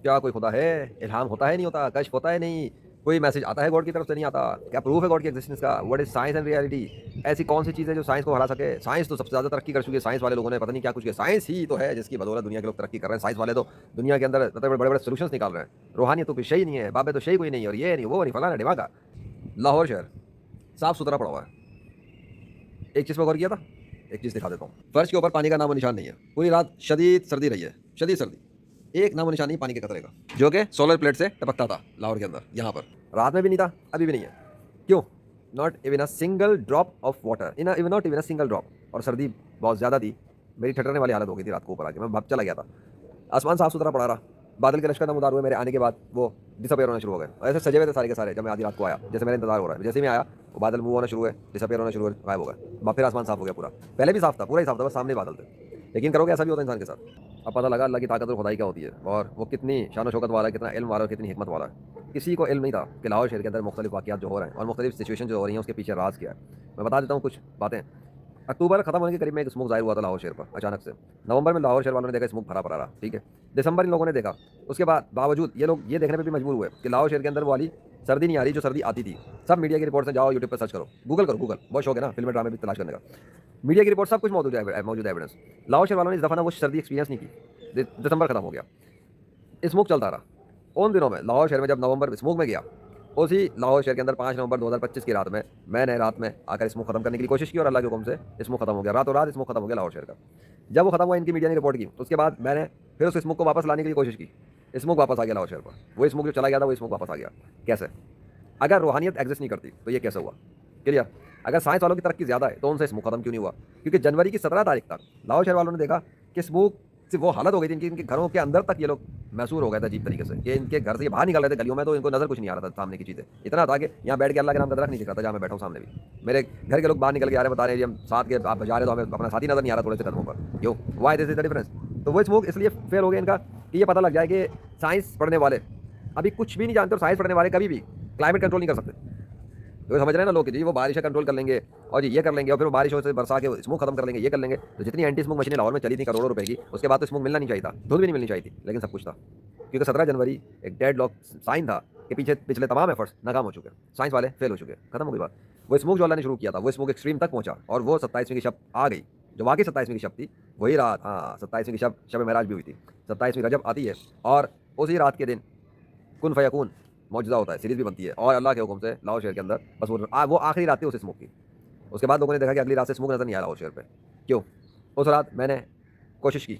क्या कोई खुदा है? इल्हाम होता है नहीं होता? कश्फ होता है नहीं? कोई मैसेज आता है गॉड की तरफ से नहीं आता? क्या प्रूफ है गॉड की एग्जिस्टेंस का? What is science and reality? ऐसी कौन सी चीज़ है जो साइंस को हरा सके? साइंस तो सबसे ज़्यादा तरक्की कर चुकी है। साइंस वाले लोगों ने पता नहीं क्या कुछ किया। साइंस ही तो है जिसकी बदौलत दुनिया के लोग तरक्की कर रहे हैं। साइंस वाले तो दुनिया के अंदर मतलब बड़े बड़े सोल्यूशंस निकाल रहे हैं। रूहानियत तो कोई शही नहीं है, बाबे तो शही कोई नहीं है, और ये नहीं वो नहीं फलाना ढिमाका। लाहौर शहर साफ सुथरा पड़ा हुआ है। एक चीज़ पर गौर किया था, एक चीज़ दिखा देता हूँ। फर्श के ऊपर पानी का नामो निशान नहीं है। पूरी रात शदीद सर्दी रही है, शदीद सर्दी। एक नामो निशान नहीं पानी के कतरे का, जो कि सोलर प्लेट से टपकता था लाहौर के अंदर। यहाँ पर रात में भी नहीं था, अभी भी नहीं है। क्यों? Not even a single drop of water in even not even a single drop. और सर्दी बहुत ज़्यादा थी, मेरी ठटरने वाली हालत हो गई थी रात को ऊपर आके, मैं भाप चला गया था। आसमान साफ सुथरा पड़ा रहा। बादल के लश्कर नमदार हुए मेरे आने के बाद, वो डिसअपेयर होना शुरू हो गए। ऐसे सजे हुए थे सारे के सारे। जब मैं आधी रात को आया, जैसे मेरा इंतजार हो रहा है, जैसे मैं आया वो बादल मूव होना शुरू हुए, डिसअपेयर होना शुरू हुए, गायब हो गए। फिर आसमान साफ हो गया पूरा। पहले भी साफ था, पूरा ही साफ था, बस सामने बादल थे। यकीन करोगे ऐसा भी होता है इंसान के साथ। अब पता लगा अल्लाह की ताकत और खुदाई क्या होती है, और वो कितनी शान शौकत वाला है, कितना इल्म वाला है, कितनी हिकमत वाला है। किसी को इल्म नहीं था कि लाहौर शहर के अंदर मुख्तलिफ वाक़यात जो हो रहे हैं और मुख्तलिफ सिचुएशन जो हो रही हैं उसके पीछे राज क्या है। मैं बता देता हूँ कुछ बातें। अक्टूबर खत्म होने के करीब में एक स्मोक ज़ाहिर हुआ था लाहौर शहर पर अचानक से। नवंबर में लाहौर शहर वालों ने देखा स्मोक भरा पड़ा रहा, ठीक है। दिसंबर इन लोगों ने देखा। उसके बाद बावजूद ये लोग ये देखने पे भी मजबूर हुए कि लाहौर शहर के अंदर वो वाली सर्दी नहीं आ रही जो सर्दी आती थी। सब मीडिया की रिपोर्ट से जाओ, यूट्यूब पर सर्च करो, गूगल करो, गूगल बहुत शौक है ना फिल्म ड्रामे भी तलाश करने का। मीडिया की रिपोर्ट सब कुछ मौजूद है एविडेंस। लाहौर शहर वालों ने इस दफ़ा ना वो सर्दी एक्सपीरियंस नहीं की। दिसंबर खत्म हो गया, स्मोक चलता रहा। उन दिनों में लाहौर शहर में जब नवंबर स्मोक में गया, उसी लाहौर शहर के अंदर 5 नवंबर 2025 की रात में मैंने रात में आकर स्मोक खत्म करने की कोशिश की, और अल्लाह के हुक्म से स्मोक खत्म हो गया। रातों रात स्मोक खत्म हो गया लाहौर शहर का। जब वो खत्म हुआ, इनकी मीडिया ने रिपोर्ट की, तो उसके बाद मैंने फिर उस स्मोक को वापस लाने के लिए कोशिश की। स्मोक वापस आ गया लाहौर शहर पर। वो स्मोक जो चला गया था वो स्मोक वापस आ गया। कैसे? अगर रूहानियत एग्जिस्ट नहीं करती तो ये कैसे हुआ? क्लियर? अगर साइंस वालों की तरक्की ज़्यादा है तो उनसे स्मोक खत्म क्यों नहीं हुआ? क्योंकि जनवरी की 17 तारीख तक लाहौर शहर वालों ने देखा कि स्मोक से वो हालत हो गई थी इनकी, इनके घरों के अंदर तक ये लोग महसूस हो गए थे अजीब तरीके से, कि इनके घर से ये बाहर निकल रहे थे गलियों में, तो इनको नजर कुछ नहीं आ रहा था सामने की चीज़ें। इतना था कि यहाँ बैठ के अल्लाह के नाम का दरख्त नहीं दिख रहा था जहाँ मैं बैठा हूँ सामने भी। मेरे घर के लोग बाहर निकल के आ रहे बता रहे हैं जी हम साथ के आप जा रहे तो हमें अपना साथी नजर नहीं आ रहा थोड़े से कदमों पर। क्यों? Why this is the difference. तो वो स्मोक इसलिए फेल हो गया इनका कि ये पता लग जाए कि साइंस पढ़ने वाले अभी कुछ भी नहीं जानते, और साइंस पढ़ने वाले कभी भी क्लाइमेट कंट्रोल नहीं कर सकते। तो समझ रहे हैं ना लोग कि जी वो बारिशें कंट्रोल कर लेंगे और जी ये कर लेंगे, और फिर वो बारिशों से बरसा के स्मोक खत्म कर लेंगे, ये कर लेंगे। तो जितनी एंटी स्मोक मशीनें लाहौर में चली थी करोड़ों रुपए की, उसके बाद तो स्मोक मिलना नहीं चाहिए था, धुंध भी नहीं मिलनी चाहिए थी, लेकिन सब कुछ था। क्योंकि 17 जनवरी एक डेड लॉक साइन था कि पीछे पिछले तमाम एफर्ट्स नाकाम हो चुके हैं, साइंस वाले फेल हो चुके हैं, खत्म हो गई बात। वो स्मोक जो अल्लाह ने शुरू किया था वो स्मोक एक्सट्रीम तक पहुंचा, और वो 27वीं की शब आ गई, जो वाकई 27वीं की शब थी वही रात। हाँ, 27वीं की शब शब मेराज भी हुई थी। 27वीं रजब आती है, और उसी रात के दिन कुन फयकून मौजूदा होता है, सीरीज भी बनती है, और अल्लाह के हुक्म से लाहौर शहर के अंदर बस वो आखिरी रात थी उस स्मोक की। उसके बाद लोगों ने देखा कि अगली रात से स्मोक नज़र नहीं आया लाहौर शहर पे। क्यों? उस रात मैंने कोशिश की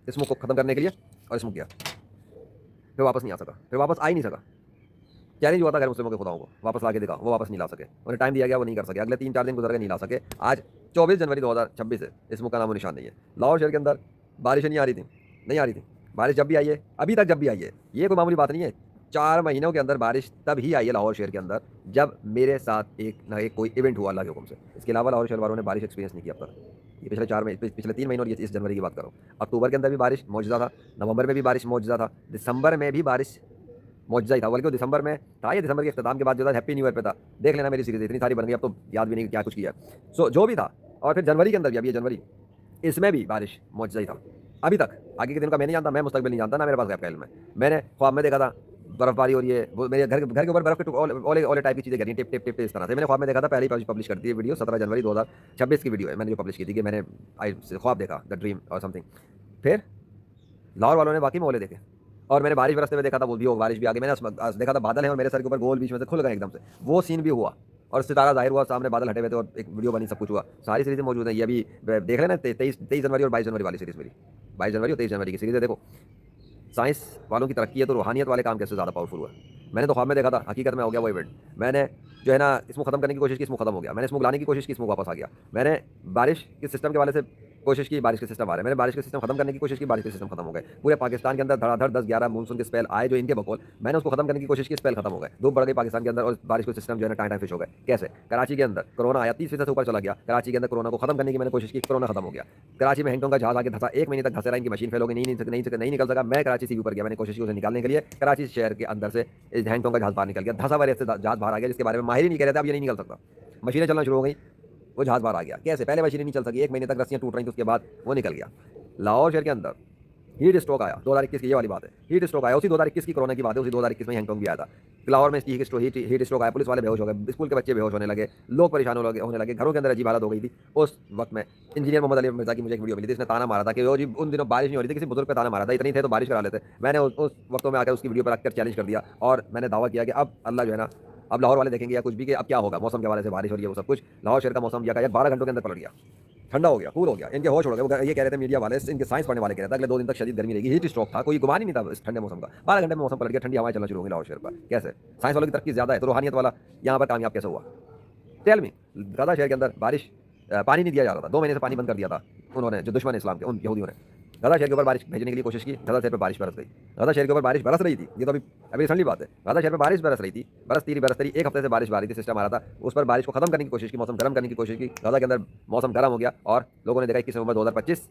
स्मोक को ख़त्म करने के लिए, और स्मोक किया, फिर वापस नहीं आ सका, फिर वापस आ ही नहीं सका। चैलेंज हुआ था गैर मुस्लिमों के खुदाओं को, वापस ला के दिखा, वो वापस नहीं ला सके। उन्हें टाइम दिया गया, वो नहीं कर सके। अगले 3-4 दिन गुजर गए, नहीं ला सके। आज 24 जनवरी 2026 है, स्मोक का नामो निशान नहीं है। लाहौर शहर के अंदर बारिशें नहीं आ रही थी, नहीं आ रही थी। बारिश जब भी आई है, अभी तक जब भी आई है, ये कोई मामूली बात नहीं है। 4 महीनों के अंदर बारिश तब ही आई है लाहौर शहर के अंदर जब मेरे साथ एक ना एक कोई इवेंट हुआ अल्लाह के हुक्म से। इसके अलावा लाहौर शहर वालों ने बारिश एक्सपीरियंस नहीं किया अब तक। ये पिछले 4 महीने, पिछले 3 महीनों और ये इस जनवरी की बात करो। अक्टूबर के अंदर भी बारिश मौजूदा था, नवंबर में भी बारिश मौजूदा था, दिसंबर में भी बारिश मौजूदा ही था, बल्कि वो दिसंबर में था। ये दिसंबर के इख्तिताम के बाद जो था हैप्पी न्यू ईयर पे था। देख लेना मेरी सीरीज इतनी सारी बन गई, अब तो याद भी नहीं क्या कुछ किया। सो जो भी था, और फिर जनवरी के अंदर भी, अब ये जनवरी, इसमें भी बारिश मौजूदा ही था अभी तक। आगे के दिन का मैं नहीं जानता, मैं मुस्तकबिल नहीं जानता, ना मेरे पास गैप का इल्म है। मैंने ख्वाब में देखा था बर्फबारी हो रही है, वो मेरे घर के ऊपर बर्फ के ओले ओले टाइप की चीज़ें गिर रही हैं, टिप टिप टिप इस तरह से। मैंने ख्वाब में देखा था, पहले ही पब्लिश कर दी है वीडियो, 17 जनवरी 2026 की वीडियो है मैंने जो पब्लिश की थी, कि मैंने ख्वाब देखा, द ड्रीम और समथिंग। फिर लाहौर वालों ने वाकई में ओले देखे, और मैंने बारिश बरसते हुए देखा था, वो भी हो बारिश भी आ गई। मैंने देखा था बादल है और मेरे सर के ऊपर गोल बीच में से खुल गए एकदम से, वो सीन भी हुआ। और सितारा जाहिर हुआ, सामने बादल हटे हुए थे, और एक वीडियो बनी, सब कुछ हुआ। सारी सीरीज़ें मौजूद है, ये अभी देख लेना, 23 जनवरी और 22 जनवरी वाली सीरीज़ मेरी, 22 जनवरी और 23 जनवरी की सीरीज़ है। देखो साइंस वालों की तरक्की है तो रूहानियत वाले काम कैसे ज़्यादा पावरफुल हुआ है। मैंने तो ख्वाब में देखा था, हकीकत में हो गया वो इवेंट। मैंने जो है ना स्मोक खत्म करने की कोशिश की, स्मोक खत्म हो गया। मैंने स्मोक लाने की कोशिश की, स्मोक वापस आ गया। मैंने बारिश के सिस्टम के वाले से कोशिश की, बारिश के सिस्टम आ रहे हैं। मैंने बारिश के सिस्टम खत्म करने की कोशिश की, बारिश के सिस्टम खत्म हो गए। पूरे पाकिस्तान के अंदर धड़ाधड़ 10-11 मानसून के स्पेल आए जो इनके बकौल, मैंने उसको खत्म करने की कोशिश की, स्पेल खत्म हो गए। धूप बढ़ गई पाकिस्तान के अंदर, और बारिश के सिस्टम जो है ना टाइम फिश हो गए। कैसे? कराची के अंदर कोरोना आया, 30% से ऊपर चला गया। कराची के अंदर कोरोना को खत्म करने की मैंने कोशिश की, कोरोना खत्म हो गया। कराची में हैंगकांग का जहाज आके धंसा, 1 महीने तक धंसे रहा, इनकी मशीन फेल हो गई, नहीं निकल सका। मैं कराची से ऊपर गया, मैंने कोशिश की उसे निकालने के लिए। कराची शहर के अंदर से हैंगकांग का जहाज बाहर निकल गया, धंसा हुआ से जहाज बाहर आ गया, जिसके बारे में माहिर ही नहीं कह रहे थे अब ये नहीं निकल सकता। मशीनें चलना शुरू हो गई, वो जहाज बाहर आ गया। कैसे? पहले मशीनें नहीं चल सकी, 1 महीने तक रस्सियां टूट रही थी, उसके बाद वो निकल गया। लाहौर शहर के अंदर हीट स्ट्रोक आया 2021 की, ये वाली बात है, हीट स्ट्रोक आया, उसी 2021 की कोरोना की बात है, उसी 2021 में हैंगकांग भी आया था। लाहौर में हीट स्ट्रोक आया, पुलिस वाले बेहोश हो गए, स्कूल के बच्चे बेहोश होने लगे, लोग परेशान होने लगे, घरों के अंदर अजीब हालत हो गई थी। उस वक्त में इंजीनियर मोहम्मद अली मिर्जा की मुझे एक वीडियो मिली थी, इसने ताना मारा था कि वो जी उन दिनों बारिश नहीं हो रही थी, किसी बुजुर्ग पे ताना मारा था, इतनी थे तो बारिश करा लेते। मैंने उस वक्तों में आकर उसकी वीडियो पर रखकर चैलेंज कर दिया और मैंने दावा किया कि अब अल्लाह जो है ना, अब लाहौर वाले देखेंगे या कुछ भी कि अब क्या होगा मौसम के हवाले से, बारिश हो रही है वो सब कुछ, लाहौर शहर का मौसम या 12 घंटों के अंदर पलट गया, ठंडा हो गया, कूल हो गया, इनके होश उड़ गए। वो ये कह रहे थे मीडिया वाले, इनके साइंस पढ़ने वाले कह रहे थे अगले 2 दिन तक शदीद गर्मी रहेगी, हीट स्ट्रोक था, कोई गुमान ही नहीं था इस ठंडे मौसम का। 12 घंटे में मौसम पलट गया, ठंडी हवाएं चलना शुरू हो गई लाहौर शहर पर। कैसे? साइंस वालों की तरक्की ज़्यादा है तो रूहानियत वाला यहाँ पर कामयाब कैसे हुआ? Tell me. गजा शहर के अंदर बारिश, पानी नहीं दिया जा रहा था, 2 महीने से पानी बंद कर दिया था उन्होंने, जो दुश्मन इस्लाम के उन यहूदियों ने। गजा शहर के ऊपर बारिश भेजने के लिए कोशिश की, गजा शहर पर बारिश बरस गई। गजा शहर के ऊपर बारिश बरस रही थी, ये तो अभी रिसेंटली बात है। गजा शहर पर बारिश बरस रही थी, बरसती रही, 1 हफ्ते से बारिश आ रही थी, सिस्टम आ रहा था, उस पर बारिश को खत्म करने की कोशिश की, मौसम गर्म करने की कोशिश की। गजा के अंदर मौसम गर्म हो गया और लोगों ने देखा 21 नवंबर 2025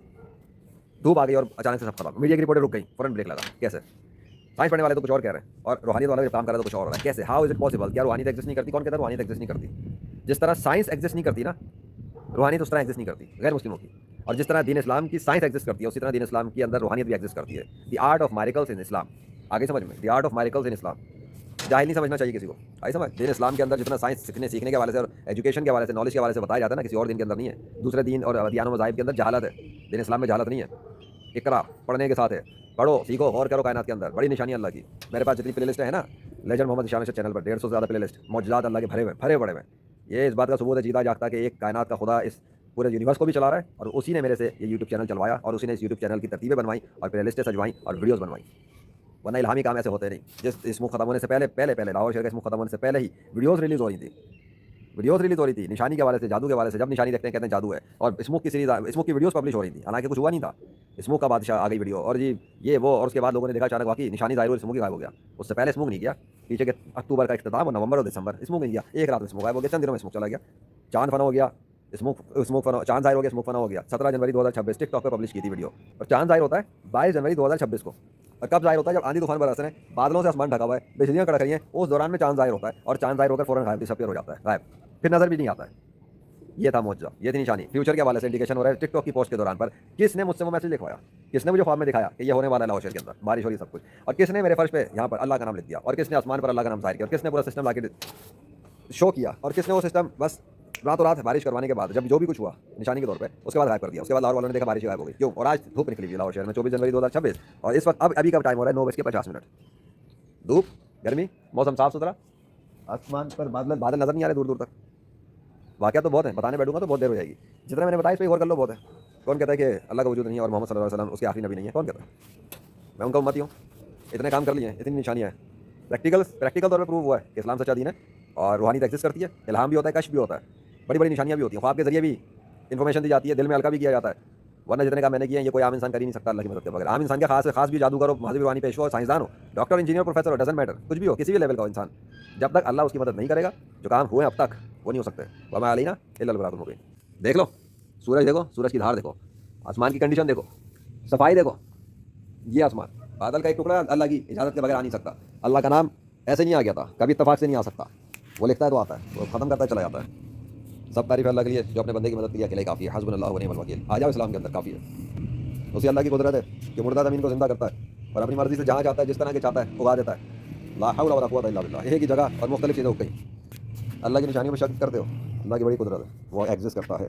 धूप आ गई और अचानक से सब खत्म, मीडिया की रिपोर्टें रुक गई, फौरन ब्रेक लगा। कैसे? साइंस पढ़ने वाले तो कुछ और कह रहे हैं और रूहानियत वाला जब काम कर रहा है तो कुछ और हो रहा है। कैसे? How is it possible? क्या रूहानियत एग्जिस्ट नहीं करती? कौन कहता है रूहानियत एग्जिस्ट नहीं करती? जिस तरह साइंस एग्जिस्ट नहीं करती ना, रूहानियत उस तरह एग्जिस्ट नहीं करती गैर मुस्लिमों की। और जिस तरह दीन इस्लाम की साइंस एग्जिस्ट करती है, उसी तरह दीन इस्लाम के अंदर रूहानियत भी एग्जिस्ट करती है। द आर्ट ऑफ माइरेकल्स इन इस्लाम, आगे समझ में, द आर्ट ऑफ माइरेकल्स इन इस्लाम। जाहिल नहीं समझना चाहिए किसी को, आई समझ। दीन इस्लाम के अंदर जितना साइंस सीखने के हवाले से और एजुकेशन के हवाले से, नॉलेज के हवाले से बताया जाता है ना, किसी और दिन के अंदर नहीं है। दूसरे दीन और अदियान मज़ाहिब के अंदर जहालत है, दीन इस्लाम में जहालत नहीं है। इकरा पढ़ने के साथ है, पढ़ो, सीखो, गौर करो कायनात के अंदर, बड़ी निशानी अल्लाह की। मेरे पास जितनी प्लेलिस्ट है ना लेजेंड मोहम्मद शामिर चैनल पर, 150 से ज़्यादा प्लेलिस्ट, मौजूदात अल्लाह के भरे पड़े हैं। ये इस बात का सबूत है जीता जागता कि एक कायनात का खुदा इस पूरे यूनिवर्स को भी चला रहा है और उसी ने मेरे से ये यूट्यूब चैनल चलवाया और उसी ने इस यूट्यूब चैनल की तरतीबें बनवाई और प्लेलिस्टें सजवाई और वीडियोस बनवाई। वरना इल्हामी काम ऐसे होते नहीं। जिस स्मोक खत्म होने से पहले लाहौर शहर का स्मोक खत्म होने से पहले ही वीडियोस रिलीज़ हो रही थी, निशानी के हवाले से, जादू के हवाले से। जब निशानी देखते हैं कहते हैं जादू है, और स्मोक की सीरीज, स्मोक की वीडियोस पब्लिश हो रही थी, हालांकि कुछ हुआ नहीं था। स्मोक का बादशाह आ गई वीडियो और जी ये वो, और उसके बाद लोगों ने देखा अचानक वाकई निशानी ज़ाहिर हुई, स्मोक ही गायब हो गया। उससे पहले स्मोक नहीं किया, पीछे के अक्टूबर का इख्तिताम और नवंबर और दिसंबर स्मोक नहीं किया, एक रात में स्मोक गायब हो गया, चंद दिनों में स्मोक चला गया। चांद फना हो गया, स्मोक फना, चांद ज़ाहिर हो गया, स्मोक फना हो गया। 17 जनवरी 2026 टिकटॉक पर पब्लिश की थी वीडियो। और चांद ज़ाहिर होता है 22 जनवरी 2026 को। और कब ज़ाहिर होता है? जब आंधी तूफान बरस रहे हैं, बादलों से आसमान ढका हुआ है, बिजलियाँ कड़क रही हैं, उस दौरान में चांद ज़ाहिर होता है और चांद ज़ाहिर होकर फौरन गायब, डिसअपीयर हो जाता है, गायब, फिर नज़र भी नहीं आता है। ये था मौजूदा, ये थी निशानी। फ्यूचर के हवाले से इंडिकेशन हो रहा है टिकटॉक की पोस्ट के दौरान पर। किसने मुझसे वो मैसेज लिखवाया? किसने मुझे ख्वाब में दिखाया कि ये होने वाला है लाहौर शहर के अंदर, बारिश हो रही सब कुछ? और किसने मेरे फर्श पे यहाँ पर अल्लाह का नाम लिख दिया? और किसने आसमान पर अल्लाह का नाम जाहिर किया? और किसने पूरा सिस्टम ला के शो किया? और किसने वो सिस्टम बस रातों रात बारिश करवाने के बाद, जब जो भी कुछ हुआ निशानी के तौर पे, उसके बाद गायब कर दिया? उसके बाद लाहौर वालों ने देखा बारिश गायब हो गई, क्यों? और आज धूप निकली हुई लाहौर शहर में 24 जनवरी 2026 और इस वक्त अभी का टाइम हो रहा है 9:50, धूप, गर्मी, मौसम साफ सुथरा, आसमान पर बादल नजर नहीं आ रहे दूर दूर तक। वाक़या तो बहुत है, बताने बैठूंगा तो बहुत देर हो जाएगी। जितना मैंने बताया इस पर गौर कर लो, बहुत है। कौन कहता है कि अल्लाह का वजूद नहीं है और मोहम्मद सल्लल्लाहु अलैहि वसल्लम उसके आखिरी नबी नहीं है? कौन कहता है? मैं उनका उम्मती हूँ। इतने काम कर लिए हैं, इतनी निशानियाँ हैं, प्रैक्टिकल तौर पर प्रूव हुआ है कि इस्लाम सच्चा दीन है और रूहानियत एग्जिस्ट करती है, इल्हाम भी होता है, कश्फ भी होता है, बड़ी बड़ी निशानियाँ भी होती हैं, ख्वाब के जरिए भी इन्फॉर्मेशन दी जाती है, दिल में हल्का भी किया जाता है। वरना जितने काम मैंने किया ये कोई आम इंसान कर ही नहीं सकता अल्लाह की मदद के बगैर। आम इंसान के खास भी जादूगर हो, महज़िब रूहानी पेशवा हो, साइंसदान हो, डॉक्टर, इंजीनियर, प्रोफेसर हो, डजंट मैटर, कुछ भी हो, किसी भी लेवल का हो इंसान, जब तक अल्लाह उसकी मदद नहीं करेगा, जो काम हुए अब तक वो नहीं हो सकते। वमा अलैना इल्लल बलागुल मुबीन। देख लो सूरज, देखो सूरज की धार, देखो आसमान की कंडीशन, देखो सफाई, देखो ये आसमान, बादल का एक टुकड़ा अल्लाह की इजाज़त के बगैर आ नहीं सकता। अल्लाह का नाम ऐसे नहीं आ गया था, कभी इत्तफाक से नहीं आ सकता। वो लिखता है तो आता है, वो ख़त्म करता है चला जाता है। सब तारीफ अल्लाह के लिए जो अपने बंदे की मदद के लिए अकेले काफ़ी है। हस्बुनल्लाहु व निअमल वकील। आ जाओ इस्लाम के अंदर, काफ़ी है। उसी अल्लाह की कुदरत है कि मुर्दा ज़मीन को जिंदा करता है और अपनी मर्ज़ी से जहाँ चाहता है, जिस तरह के चाहता है उगा देता है। ला हौला वला कुव्वता इल्ला बिल्लाह। एक ही जगह और मुख्तलिफ चीज़ें उग गई। अल्लाह की निशानियों में शक करते हो, अल्लाह की बड़ी कुदरत है, वो एग्जिस्ट करता है।